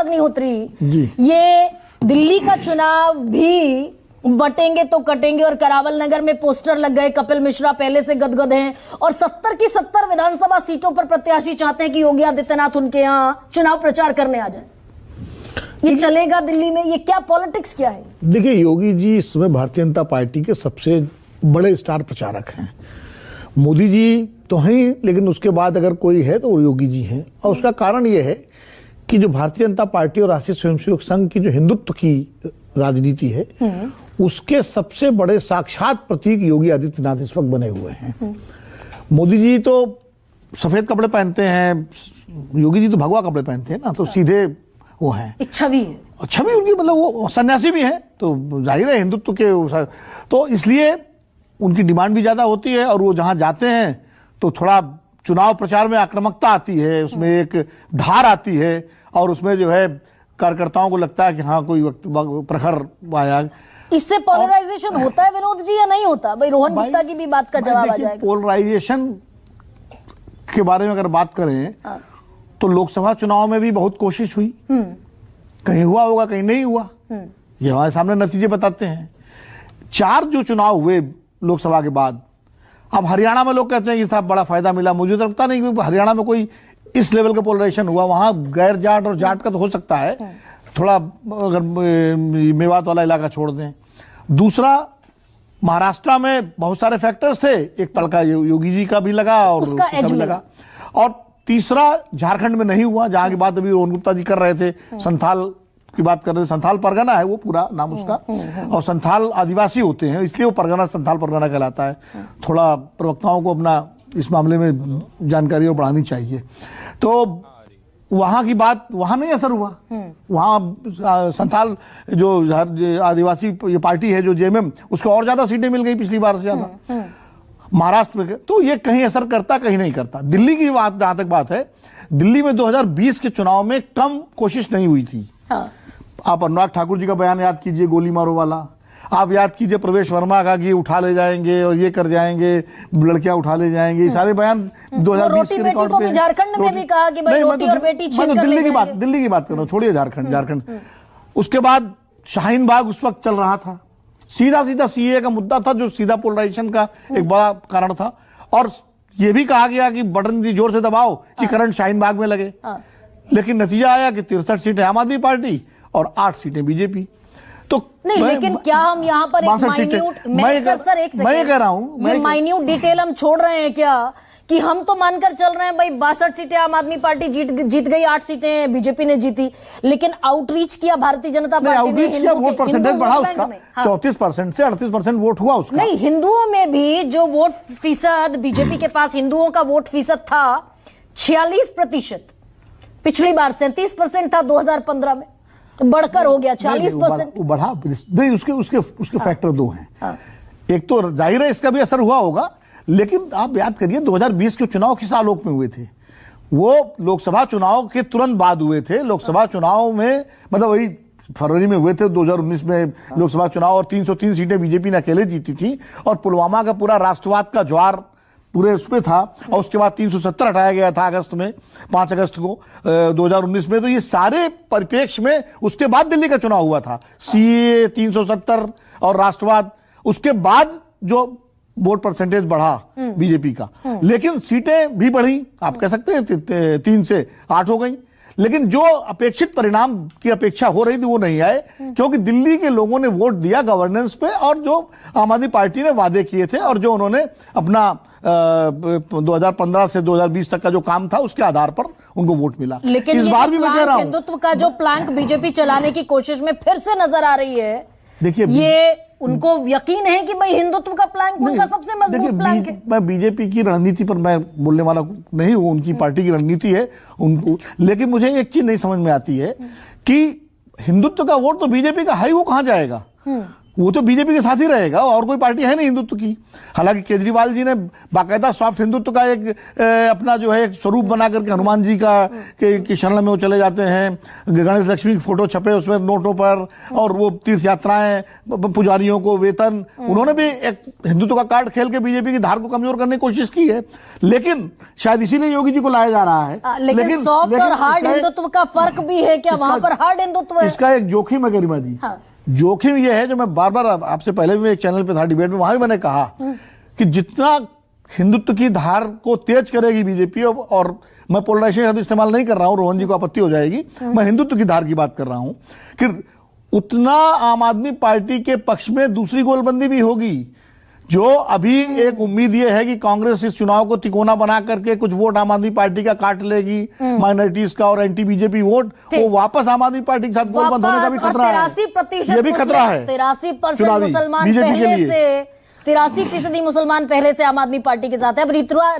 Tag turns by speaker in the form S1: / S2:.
S1: अग्निहोत्री ये दिल्ली का चुनाव भी बटेंगे तो कटेंगे और करावल नगर में पोस्टर लग गए, कपिल मिश्रा पहले से गदगद हैं और 70 की 70 विधानसभा सीटों पर प्रत्याशी चाहते हैं कि योगी आदित्यनाथ उनके यहां चुनाव प्रचार करने आ जाए। ये चलेगा दिल्ली में? ये क्या पॉलिटिक्स क्या है?
S2: देखिए, योगी जी इस समय भारतीय जनता पार्टी के सबसे बड़े स्टार प्रचारक हैं। मोदी जी तो हैं, लेकिन उसके बाद अगर कोई है तो वो योगी जी हैं। और उसका कारण ये है कि जो भारतीय जनता पार्टी और राष्ट्रीय स्वयंसेवक संघ की जो हिंदुत्व की राजनीति है, उसके सबसे बड़े साक्षात प्रतीक योगी आदित्यनाथ इस वक्त बने हुए हैं। मोदी जी तो सफेद कपड़े पहनते हैं, योगी जी तो भगवा कपड़े पहनते हैं ना, तो सीधे वो हैं।
S1: छवि है,
S2: छवि उनकी, मतलब वो सन्यासी भी हैं, तो जाहिर है हिंदुत्व के, तो इसलिए उनकी डिमांड भी ज्यादा होती है। और वो जहां जाते हैं तो थोड़ा चुनाव प्रचार में आक्रामकता आती है, उसमें एक धार आती है और उसमें जो है कार्यकर्ताओं को लगता है कि हाँ कोई प्रखर आया।
S1: इससे पोलराइजेशन होता है विनोद जी या नहीं होता? भाई रोहन गुप्ता की भी बात का जवाब आ जाएगा।
S2: पोलराइजेशन के बारे में अगर बात करें तो लोकसभा चुनाव में भी बहुत कोशिश हुई, कहीं हुआ होगा कहीं नहीं हुआ, ये हमारे सामने नतीजे बताते हैं। 4 जो चुनाव हुए लोकसभा के बाद, अब हरियाणा में लोग कहते हैं कि साहब बड़ा फायदा मिला। मुझे तो लगता नहीं कि हरियाणा में कोई इस लेवल का पोलराइजेशन हुआ। वहां गैर जाट और जाट का तो हो सकता है थोड़ा, अगर मेवात वाला इलाका छोड़ दें। दूसरा, महाराष्ट्र में बहुत सारे फैक्टर्स थे, एक तड़का योगी जी का भी लगा और उसका भी लगा। और तीसरा, झारखंड में नहीं हुआ, जहां की बात अभी रोहन गुप्ता जी कर रहे थे, संथाल की बात कर रहे थे। संथाल परगना है वो पूरा नाम उसका, और संथाल आदिवासी होते हैं, इसलिए वो परगना संथाल परगना कहलाता है। थोड़ा प्रवक्ताओं को अपना इस मामले में जानकारी और बढ़ानी चाहिए। तो वहां की बात वहां नहीं असर हुआ। वहां संथाल जो आदिवासी ये पार्टी है जो जेएमएम, उसको और ज्यादा सीटें मिल गई पिछली बार से ज्यादा महाराष्ट्र में। तो ये कहीं असर करता कहीं नहीं करता। दिल्ली की बात, जहां तक बात है, दिल्ली में 2020 के चुनाव में कम कोशिश नहीं हुई थी। आप अनुराग ठाकुर जी का बयान याद कीजिए, गोली मारो वाला। आप याद कीजिए प्रवेश वर्मा का कि उठा ले जाएंगे और ये कर जाएंगे, लड़कियां उठा ले जाएंगे, ये सारे बयान 2020 के रिकॉर्ड पे।
S1: झारखंड में भी कहा कि भाई रोटी और बेटी छीन कर ले
S2: दिल्ली की बात कर रहा हूं, छोड़िए झारखंड। उसके बाद शाहीन बाग उस वक्त चल रहा था, सीधा सीए का मुद्दा था, जो सीधा पोलराइजेशन का एक बड़ा कारण था। और ये भी कहा गया कि बटन जोर से दबाओ कि करंट शाहीन बाग में लगे। लेकिन नतीजा आया कि 63 सीटें आम आदमी पार्टी और 8 सीटें बीजेपी। तो
S1: नहीं, लेकिन क्या हम यहाँ पर एक माइन्यूट,
S2: मैं कह रहा हूँ,
S1: ये माइन्यूट डिटेल हम छोड़ रहे हैं क्या, कि हम तो मानकर चल रहे हैं भाई 62 सीटें आम आदमी पार्टी जीत गई, 8 सीटें बीजेपी ने जीती, लेकिन आउटरीच किया भारतीय जनता पार्टी ने।
S2: वोट परसेंटेज बढ़ा उसका, 34% से 38% वोट हुआ उसका।
S1: नहीं, हिंदुओं में भी जो वोट फीसद बीजेपी के पास हिंदुओं का वोट फीसद था 46%, पिछली बार 37% था 2015 में, बढ़कर हो गया 40%।
S2: बढ़ा नहीं, उसके फैक्टर 2 हैं। एक तो जाहिर है इसका भी असर हुआ होगा, लेकिन आप याद करिए 2020 के चुनाव किस आलोक में हुए थे? वो लोकसभा चुनाव के तुरंत बाद हुए थे। लोकसभा चुनाव में मतलब वही फरवरी में हुए थे 2019 में लोकसभा चुनाव, और 303 सीटें बीजेपी ने अकेले जीती थी। और पुलवामा का पूरा राष्ट्रवाद का ज्वार पूरे उसमें था, और उसके बाद 370 हटाया गया था अगस्त में, 5 अगस्त को 2019 में। तो ये सारे परिप्रेक्ष्य में उसके बाद दिल्ली का चुनाव हुआ था, सीए 370 और राष्ट्रवाद। उसके बाद जो वोट परसेंटेज बढ़ा बीजेपी का, लेकिन सीटें भी बढ़ी, आप कह सकते हैं 3 से 8 हो गई। लेकिन जो अपेक्षित परिणाम की अपेक्षा हो रही थी वो नहीं आए, क्योंकि दिल्ली के लोगों ने वोट दिया गवर्नेंस पे, और जो आम आदमी पार्टी ने वादे किए थे और जो उन्होंने अपना 2015 से 2020 तक का जो काम था उसके आधार पर उनको वोट मिला।
S1: लेकिन
S2: इस बार भी मैं कह रहा हूं,
S1: हिंदुत्व का जो प्लांक बीजेपी चलाने की कोशिश में फिर से नजर आ रही है।
S2: देखिए,
S1: ये उनको यकीन है कि भाई हिंदुत्व का प्लांक उनका सबसे मजबूत प्लांक है।
S2: मैं बीजेपी की रणनीति पर मैं बोलने वाला नहीं हूं, उनकी पार्टी की रणनीति है उनको। लेकिन मुझे एक चीज नहीं समझ में आती है कि हिंदुत्व का वोट तो बीजेपी का है, वो कहां जाएगा? वो तो बीजेपी के साथ ही रहेगा, और कोई पार्टी है नहीं हिंदुत्व की। हालांकि केजरीवाल जी ने बाकायदा सॉफ्ट हिंदुत्व का एक अपना जो है एक स्वरूप बना करके हनुमान जी का के शरण में वो चले जाते हैं, गणेश लक्ष्मी की फोटो छपे उसमें नोटों पर, और वो तीर्थ यात्राएं, पुजारियों को वेतन, उन्होंने भी एक हिंदुत्व का कार्ड खेल के बीजेपी की धार को कमजोर करने की कोशिश की है। लेकिन शायद इसीलिए योगी जी को लाया जा रहा है।
S1: लेकिन सॉफ्ट और हार्ड हिंदुत्व का फर्क भी है क्या? वहां पर हार्ड हिंदुत्व है।
S2: इसका एक जोखिम है गरिमा जी।
S1: हाँ।
S2: जोखिम यह है, जो मैं बार बार आपसे पहले भी एक चैनल पे था डिबेट में, वहां भी मैंने कहा कि जितना हिंदुत्व की धार को तेज करेगी बीजेपी, और मैं पोलराइजेशन इस्तेमाल नहीं कर रहा हूं, रोहन जी को आपत्ति हो जाएगी, मैं हिंदुत्व की धार की बात कर रहा हूं, कि उतना आम आदमी पार्टी के पक्ष में दूसरी गोलबंदी भी होगी। जो अभी एक उम्मीद ये है कि कांग्रेस इस चुनाव को तिकोना बना करके कुछ वोट आम आदमी पार्टी का काट लेगी, माइनॉरिटीज का और एंटी बीजेपी वोट, वो वापस आम आदमी पार्टी के साथ गोलबंद होने का भी खतरा है।
S1: 83%
S2: ये भी खतरा है।
S1: 83% मुसलमान पहले से 83% मुसलमान पहले से आम आदमी पार्टी के साथ है। अब ऋतुआ